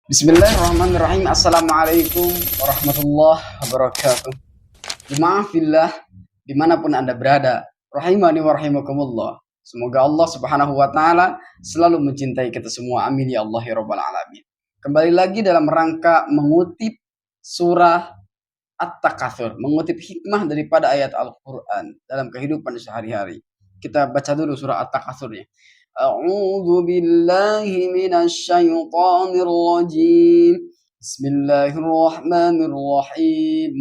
Bismillahirrahmanirrahim. Assalamualaikum warahmatullahi wabarakatuh. Jemaah fillah dimanapun anda berada, rahimani wa rahimakumullah. Semoga Allah subhanahu wa ta'ala selalu mencintai kita semua. Amin ya Allah ya rabbal alamin. Kembali lagi dalam rangka mengutip surah At-Takatsur, mengutip hikmah daripada ayat Al-Quran dalam kehidupan sehari-hari. Kita baca dulu surah At-Takatsurnya. A'udzu billahi minasy syaithanir rajim. Bismillahirrahmanirrahim.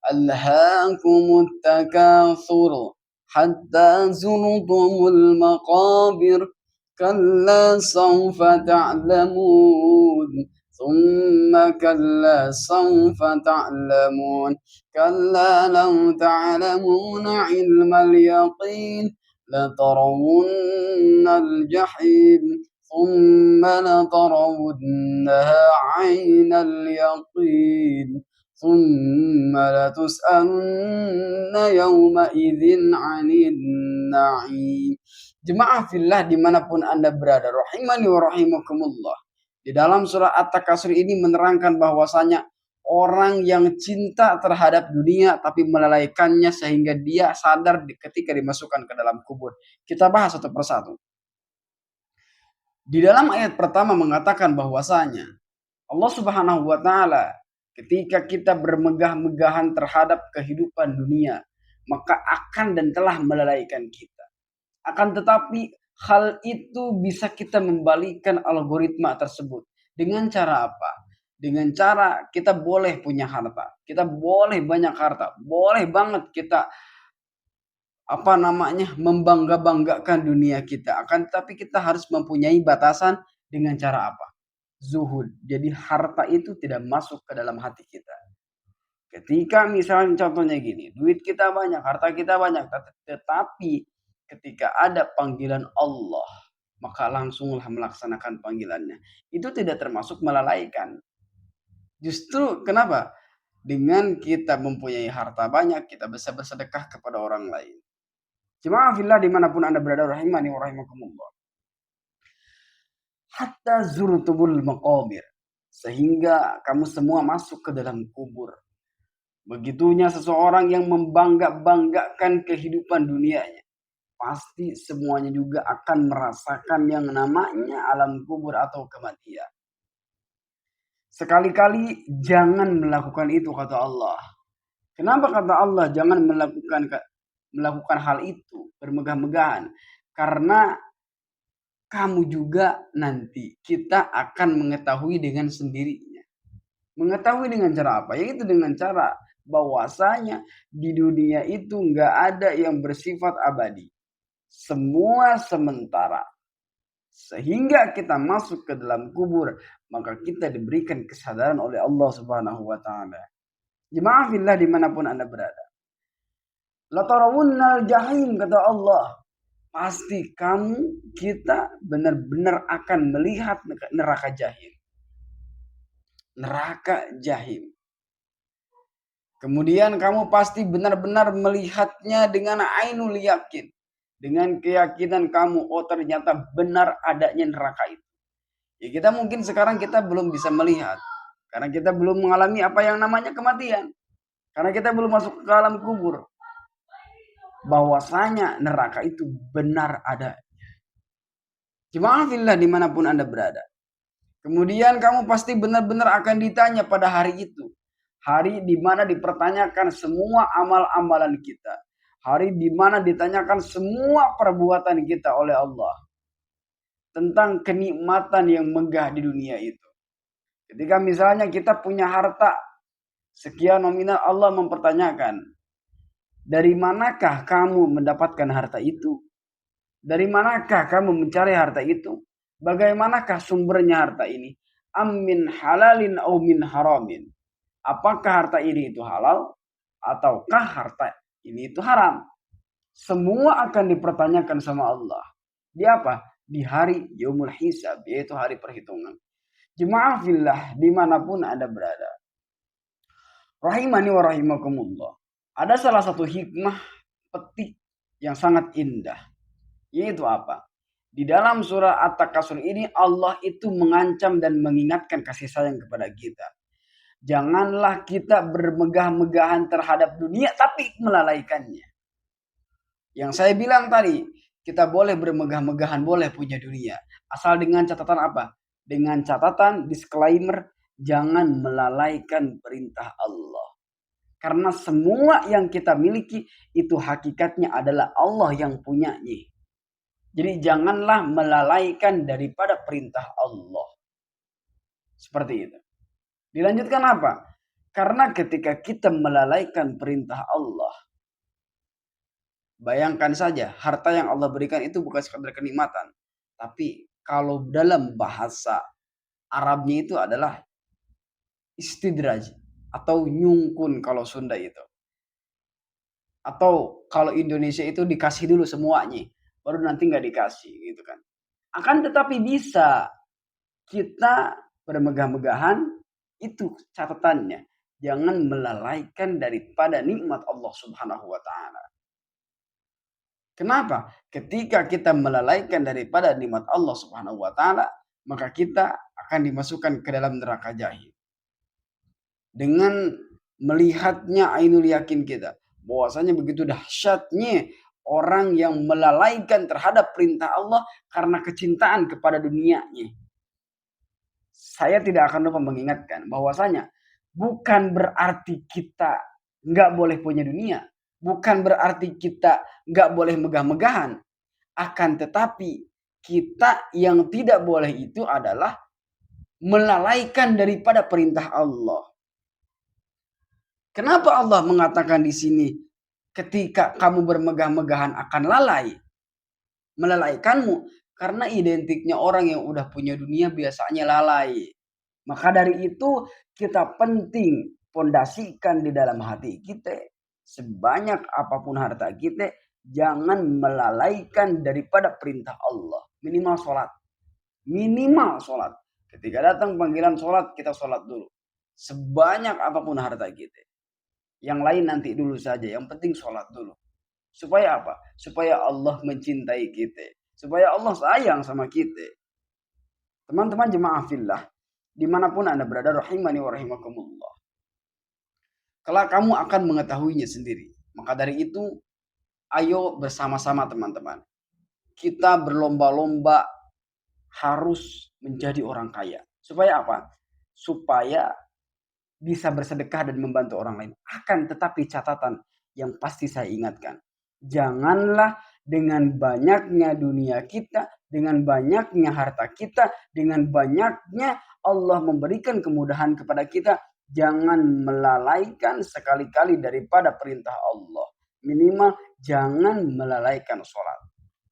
Alhaakumut takatsur hatta zurtumul maqabir. Kalla sawfa ta'lamun. ثم كلا سوف تعلمون كلا لو تعلمون علم اليقين لترون الجحيم ثم لترونها عين اليقين ثم لتسألن يومئذ عن النعيم. Jemaah fillah dimanapun anda berada, rahimani wa rahimakumullah. Di dalam surah At-Takatsur ini menerangkan bahwasanya orang yang cinta terhadap dunia tapi melalaikannya sehingga dia sadar ketika dimasukkan ke dalam kubur. Kita bahas satu persatu. Di dalam ayat pertama mengatakan bahwasanya Allah Subhanahu wa taala ketika kita bermegah-megahan terhadap kehidupan dunia, maka akan dan telah melalaikan kita. Akan tetapi hal itu bisa kita membalikan algoritma tersebut. Dengan cara apa? Dengan cara kita boleh punya harta. Kita boleh banyak harta. Boleh banget kita membangga-banggakan dunia kita. Akan tetapi kita harus mempunyai batasan dengan cara apa? Zuhud. Jadi harta itu tidak masuk ke dalam hati kita. Ketika misalnya contohnya gini, duit kita banyak, harta kita banyak, tetapi ketika ada panggilan Allah, maka langsunglah melaksanakan panggilannya. Itu tidak termasuk melalaikan. Justru kenapa? Dengan kita mempunyai harta banyak, kita bisa bersedekah kepada orang lain. Jemaah fillah dimanapun anda berada, rahimani wa rahimakumullah. Hatta zurtumul maqabir. Sehingga kamu semua masuk ke dalam kubur. Begitunya seseorang yang membangga-banggakan kehidupan dunianya. Pasti semuanya juga akan merasakan yang namanya alam kubur atau kematian. Sekali-kali jangan melakukan itu, kata Allah. Kenapa kata Allah jangan melakukan hal itu, bermegah-megahan? Karena kamu juga nanti kita akan mengetahui dengan sendirinya. Mengetahui dengan cara apa? Yaitu dengan cara bahwasanya di dunia itu nggak ada yang bersifat abadi. Semua sementara. Sehingga kita masuk ke dalam kubur, maka kita diberikan kesadaran oleh Allah Subhanahu wa taala. Jemaah fillah dimanapun anda berada. Latarawunnal jahim, kata Allah. Pasti kamu, kita benar-benar akan melihat neraka jahim. Neraka jahim. Kemudian kamu pasti benar-benar melihatnya dengan ainul yakin. Dengan keyakinan kamu, oh ternyata benar adanya neraka itu. Ya kita mungkin sekarang kita belum bisa melihat. Karena kita belum mengalami apa yang namanya kematian. Karena kita belum masuk ke alam kubur. Bahwasanya neraka itu benar adanya. Jemaah fillah dimanapun anda berada. Kemudian kamu pasti benar-benar akan ditanya pada hari itu. Hari di mana dipertanyakan semua amal-amalan kita. Hari di mana ditanyakan semua perbuatan kita oleh Allah. Tentang kenikmatan yang megah di dunia itu. Ketika misalnya kita punya harta sekian nominal, Allah mempertanyakan, dari manakah kamu mendapatkan harta itu? Dari manakah kamu mencari harta itu? Bagaimanakah sumbernya harta ini? Amin halalin au min haramin. Apakah harta ini itu halal ataukah harta ini itu haram? Semua akan dipertanyakan sama Allah. Di apa? Di hari yaumul hisab, yaitu hari perhitungan. Jemaah fillah dimanapun anda berada. Rahimani wa rahimakumullah. Ada salah satu hikmah petik yang sangat indah. Yaitu apa? Di dalam surah At-Takasur ini Allah itu mengancam dan mengingatkan kasih sayang kepada kita. Janganlah kita bermegah-megahan terhadap dunia tapi melalaikannya. Yang saya bilang tadi, kita boleh bermegah-megahan, boleh punya dunia. Asal dengan catatan apa? Dengan catatan disclaimer, jangan melalaikan perintah Allah. Karena semua yang kita miliki itu hakikatnya adalah Allah yang punyanya. Jadi janganlah melalaikan daripada perintah Allah. Seperti itu. Dilanjutkan apa? Karena ketika kita melalaikan perintah Allah, bayangkan saja, harta yang Allah berikan itu bukan sekadar kenikmatan. Tapi kalau dalam bahasa Arabnya itu adalah istidraj atau nyungkun kalau Sunda itu. Atau kalau Indonesia itu dikasih dulu semuanya, baru nanti nggak dikasih gitu kan. Akan tetapi bisa kita bermegah-megahan, itu catatannya. Jangan melalaikan daripada nikmat Allah Subhanahu wa Ta'ala. Kenapa? Ketika kita melalaikan daripada nikmat Allah Subhanahu wa Ta'ala, maka kita akan dimasukkan ke dalam neraka jahim. Dengan melihatnya ainul yakin kita, bahwasanya begitu dahsyatnya orang yang melalaikan terhadap perintah Allah karena kecintaan kepada dunianya. Saya tidak akan lupa mengingatkan bahwasanya bukan berarti kita nggak boleh punya dunia. Bukan berarti kita nggak boleh megah-megahan. Akan tetapi kita yang tidak boleh itu adalah melalaikan daripada perintah Allah. Kenapa Allah mengatakan di sini ketika kamu bermegah-megahan akan lalai? Melalaikanmu. Karena identiknya orang yang udah punya dunia biasanya lalai. Maka dari itu kita penting pondasikan di dalam hati kita. Sebanyak apapun harta kita, jangan melalaikan daripada perintah Allah. Minimal sholat. Minimal sholat. Ketika datang panggilan sholat, kita sholat dulu. Sebanyak apapun harta kita. Yang lain nanti dulu saja. Yang penting sholat dulu. Supaya apa? Supaya Allah mencintai kita. Supaya Allah sayang sama kita. Teman-teman jemaah fillah, dimanapun Anda berada, rahimani wa rahimakumullah. Kalau kamu akan mengetahuinya sendiri. Maka dari itu, ayo bersama-sama teman-teman. Kita berlomba-lomba harus menjadi orang kaya. Supaya apa? Supaya bisa bersedekah dan membantu orang lain. Akan tetapi catatan yang pasti saya ingatkan. Janganlah dengan banyaknya dunia kita, dengan banyaknya harta kita, dengan banyaknya Allah memberikan kemudahan kepada kita, jangan melalaikan sekali-kali daripada perintah Allah. Minimal jangan melalaikan sholat.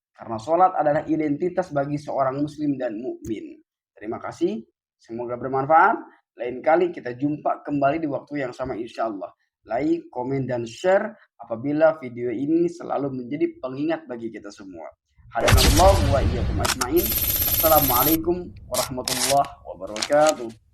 Karena sholat adalah identitas bagi seorang muslim dan mukmin. Terima kasih. Semoga bermanfaat. Lain kali kita jumpa kembali di waktu yang sama insya Allah. Like, komen, dan share apabila video ini selalu menjadi pengingat bagi kita semua. Hadanallahu wa iyyakum ajmain. Assalamualaikum warahmatullahi wabarakatuh.